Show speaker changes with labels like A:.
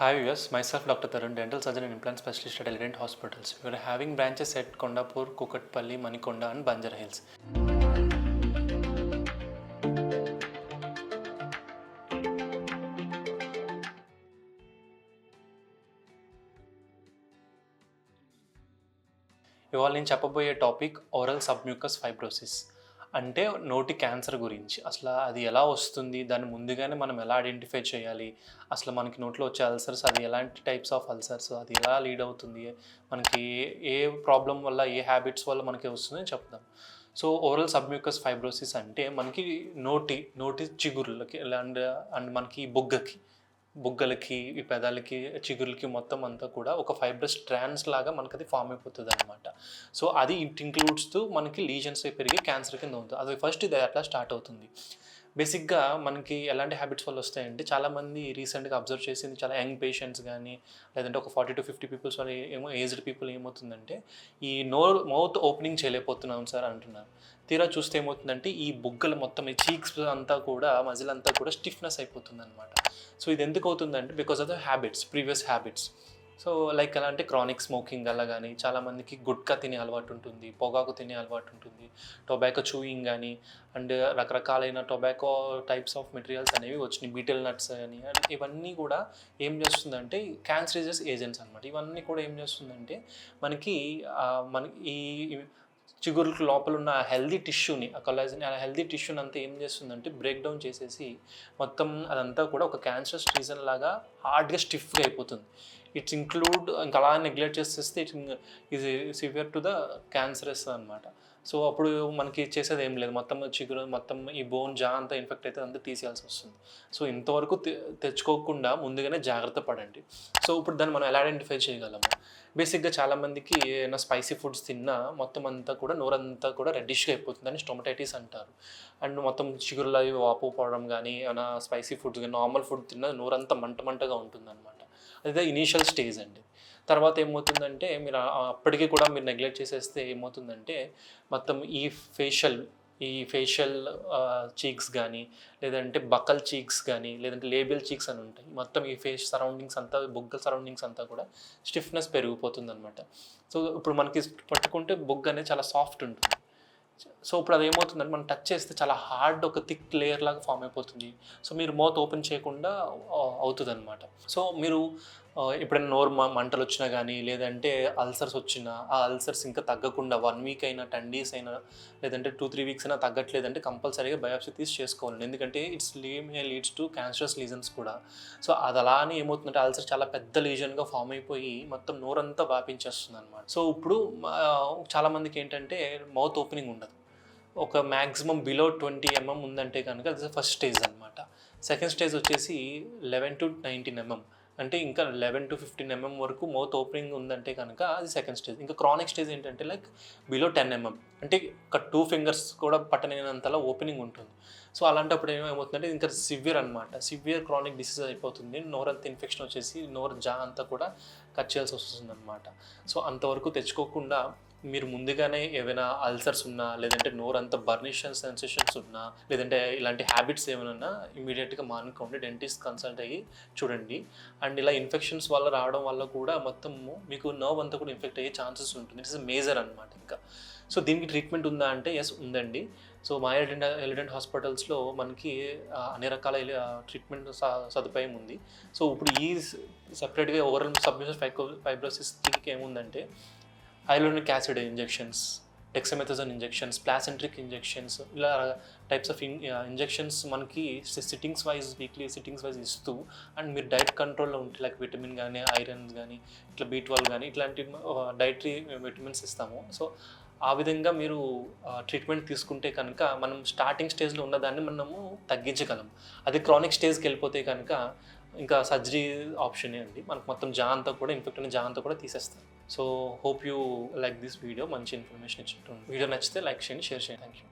A: Hi viewers, myself Dr. Tarun, dental surgeon and implant specialist at Elegant Hospitals. We are having branches at Kondapur, Kukatpalli, Manikonda and Banjara Hills. ఇవాళ నేను చెప్పబోయే topic oral submucous fibrosis అంటే నోటి cancer గురించి. అసలు అది ఎలా వస్తుంది, దాన్ని ముందుగానే మనం ఎలా ఐడెంటిఫై చేయాలి, అసలు మనకి నోట్లో వచ్చే అల్సర్స్ అది ఎలాంటి టైప్స్ ఆఫ్ అల్సర్స్, అది ఎలా లీడ్ అవుతుంది, మనకి ఏ ప్రాబ్లం వల్ల ఏ హ్యాబిట్స్ వల్ల మనకి వస్తుందని చెప్దాం. సో ఓరల్ సబ్మ్యూకస్ ఫైబ్రోసిస్ అంటే మనకి నోటి చిగుర్లకి అండ్ అండ్ మనకి బుగ్గలకి, ఈ పెదాలకి, చిగుర్లకి మొత్తం అంతా కూడా ఒక ఫైబ్రస్ స్ట్రాండ్స్ లాగా మనకి అది ఫామ్ అయిపోతుంది అనమాట. సో అది ఇట్ ఇంక్లూడ్స్ మనకి లీజన్స్ పెరిగి క్యాన్సర్ కింద ఉంటుంది. అది ఫస్ట్ ఇది అట్లా స్టార్ట్ అవుతుంది. బేసిక్గా మనకి ఎలాంటి హ్యాబిట్స్ వల్ల వస్తాయంటే, చాలామంది రీసెంట్గా అబ్జర్వ్ చేసింది, చాలా యంగ్ పేషెంట్స్ కానీ లేదంటే ఒక 40 to 50 పీపుల్స్ వాళ్ళు ఏజ్డ్ పీపుల్ ఏమవుతుందంటే, ఈ మౌత్ ఓపెనింగ్ చేయలేకపోతున్నాం సార్ అంటున్నారు. తీరా చూస్తే ఏమవుతుందంటే, ఈ బుగ్గలు మొత్తం ఈ చీక్స్ అంతా కూడా మజిల్ అంతా కూడా స్టిఫ్నెస్ అయిపోతుంది అనమాట. సో ఇది ఎందుకు అవుతుందంటే, because of the previous habits. So like ఎలా అంటే క్రానిక్ స్మోకింగ్ వల్ల కానీ, చాలామందికి గుట్కా తినే అలవాటు ఉంటుంది, పొగాకు తినే అలవాటు ఉంటుంది, టొబాకో చూయింగ్ కానీ, అండ్ రకరకాలైన టొబాకో టైప్స్ ఆఫ్ మెటీరియల్స్ అనేవి వచ్చినాయి, బీటల్ నట్స్ అని. అండ్ ఇవన్నీ కూడా ఏం చేస్తుందంటే క్యాన్సరేజస్ ఏజెంట్స్ అనమాట. ఇవన్నీ కూడా ఏం చేస్తుందంటే మనకి ఈ చిగురులకు లోపల ఉన్న హెల్దీ టిష్యూని, ఆ కొలాజన్ ఆ హెల్దీ టిష్యూని అంతా ఏం చేస్తుందంటే బ్రేక్ డౌన్ చేసేసి మొత్తం అదంతా కూడా ఒక క్యాన్సరస్ రీజన్ లాగా హార్డ్గా స్టిఫ్గా అయిపోతుంది. ఇట్స్ ఇంక్లూడ్ ఇంకా అలా నెగ్లెక్ట్ చేసేస్తే ఇది సివియర్ టు ద క్యాన్సరస్ అనమాట. సో అప్పుడు మనకి చేసేది ఏం లేదు, మొత్తం చిగురు మొత్తం ఈ బోన్ జా అంతా ఇన్ఫెక్ట్ అయితే అంతా తీసేయాల్సి వస్తుంది. సో ఇంతవరకు తెచ్చుకోకుండా ముందుగానే జాగ్రత్త పడండి. సో ఇప్పుడు దాన్ని మనం ఎలా ఐడెంటిఫై చేయగలము? బేసిక్గా చాలామందికి ఏమైనా స్పైసీ ఫుడ్స్ తిన్నా మొత్తం అంతా కూడా నోరంతా కూడా రెడ్డిష్గా అయిపోతుందని స్టొమటైటిస్ అంటారు. అండ్ మొత్తం చిగురులు అవి వాపు పోవడం కానీ, ఏమైనా స్పైసీ ఫుడ్స్ కానీ, నార్మల్ ఫుడ్ తిన్నా నోరంతా మంటగా ఉంటుందన్నమాట. అదే ఇనీషియల్ స్టేజ్ అండి. తర్వాత ఏమవుతుందంటే మీరు అప్పటికీ కూడా మీరు నెగ్లెక్ట్ చేసేస్తే ఏమవుతుందంటే మొత్తం ఈ ఫేషియల్ చీక్స్ కానీ, లేదంటే బకల్ చీక్స్ కానీ, లేదంటే లేబియల్ చీక్స్ అని ఉంటాయి. మొత్తం ఈ ఫేస్ సరౌండింగ్స్ అంతా, బుగ్గ సరౌండింగ్స్ అంతా కూడా స్టిఫ్నెస్ పెరిగిపోతుంది అనమాట. సో ఇప్పుడు మనకి పట్టుకుంటే బుగ్గ అనేది చాలా సాఫ్ట్ ఉంటుంది. సో ఇప్పుడు అది ఏమవుతుందంటే మనం టచ్ చేస్తే చాలా హార్డ్ ఒక థిక్ లేయర్ లాగా ఫామ్ అయిపోతుంది. సో మీరు మౌత్ ఓపెన్ చేయకుండా అవుతుంది అనమాట. సో మీరు ఎప్పుడైనా నోరు మంటలు వచ్చినా కానీ, లేదంటే అల్సర్స్ వచ్చినా, ఆ అల్సర్స్ ఇంకా తగ్గకుండా 1 వీక్ అయినా, 10 డేస్ అయినా, లేదంటే 2-3 వీక్స్ అయినా తగ్గట్లేదంటే కంపల్సరీగా బయాప్సీ తీసి చేసుకోవాలి. ఎందుకంటే లీడ్స్ టు క్యాన్సరస్ లీజన్స్ కూడా. సో అది అలా అని ఏమవుతుందంటే అల్సర్ చాలా పెద్ద లీజన్గా ఫామ్ అయిపోయి మొత్తం నోరంతా వ్యాపించేస్తుంది అనమాట. సో ఇప్పుడు చాలామందికి ఏంటంటే మౌత్ ఓపెనింగ్ ఉండదు. ఒక మ్యాక్సిమం బిలో 20 mm ఉందంటే కనుక అది ఫస్ట్ స్టేజ్ అనమాట. సెకండ్ స్టేజ్ వచ్చేసి 11 to 19 mm, అంటే ఇంకా 11 to 15 mm వరకు మౌత్ ఓపెనింగ్ ఉందంటే కనుక అది సెకండ్ స్టేజ్. ఇంకా క్రానిక్ స్టేజ్ ఏంటంటే లైక్ బిలో 10 mm, అంటే ఒక 2 ఫింగర్స్ కూడా పట్టలేనంతలా ఓపెనింగ్ ఉంటుంది. సో అలాంటప్పుడు ఏమవుతుందంటే ఇంకా సివియర్ క్రానిక్ డిసీజ్ అయిపోతుంది. నోరంతా ఇన్ఫెక్షన్ వచ్చేసి నోరు జా అంతా కూడా కట్ చేయాల్సి వస్తుంది అనమాట. సో అంతవరకు తెచ్చుకోకుండా మీరు ముందుగానే ఏమైనా అల్సర్స్ ఉన్నా, లేదంటే నోరంతా బర్నిషన్ సెన్సేషన్స్ ఉన్నా, లేదంటే ఇలాంటి హ్యాబిట్స్ ఏమైనా ఇమీడియట్గా మానుకోండి, డెంటిస్ట్ కన్సల్ట్ అయ్యి చూడండి. అండ్ ఇలా ఇన్ఫెక్షన్స్ వల్ల రావడం వల్ల కూడా మొత్తం మీకు నర్వ్ అంతా కూడా ఇన్ఫెక్ట్ అయ్యే ఛాన్సెస్ ఉంటుంది. ఇట్స్ మేజర్ అనమాట. ఇంకా సో దీనికి ట్రీట్మెంట్ ఉందా అంటే ఎస్ ఉందండి. సో మా ఎలిడెంట్ హాస్పిటల్స్లో మనకి అన్ని రకాల ట్రీట్మెంట్ సదుపాయం ఉంది. సో ఇప్పుడు ఈ సెపరేట్గా ఓరల్ సబ్మ్యూకస్ ఫైబ్రోసిస్కి ఏముందంటే hyaluronic acid injections, dexamethasone injections, placentrex injections, ఇలా టైప్స్ ఆఫ్ ఇంజెక్షన్స్ మనకి వీక్లీ సిట్టింగ్స్ వైజ్ ఇస్తూ, అండ్ మీరు డైట్ కంట్రోల్లో ఉంటే లైక్ విటమిన్ కానీ, ఐరన్స్ కానీ, ఇట్లా B12 కానీ ఇట్లాంటి డైటరీ విటమిన్స్ ఇస్తాము. సో ఆ విధంగా మీరు ట్రీట్మెంట్ తీసుకుంటే కనుక మనం స్టార్టింగ్ స్టేజ్లో ఉన్నదాన్ని మనము తగ్గించగలం. అది క్రానిక్ స్టేజ్కి వెళ్ళిపోతే కనుక ఇంకా సర్జరీ ఆప్షనే అండి. మనకు మొత్తం జా అంతా కూడా ఇన్ఫెక్ట్ అయిన జా అంతా కూడా తీసేస్తారు. So hope you like this video. మంచి ఇన్ఫర్మేషన్ ఇచ్చినట్టు. వీడియో నచ్చితే లైక్ చేయండి, షేర్ చేయండి. Thank you.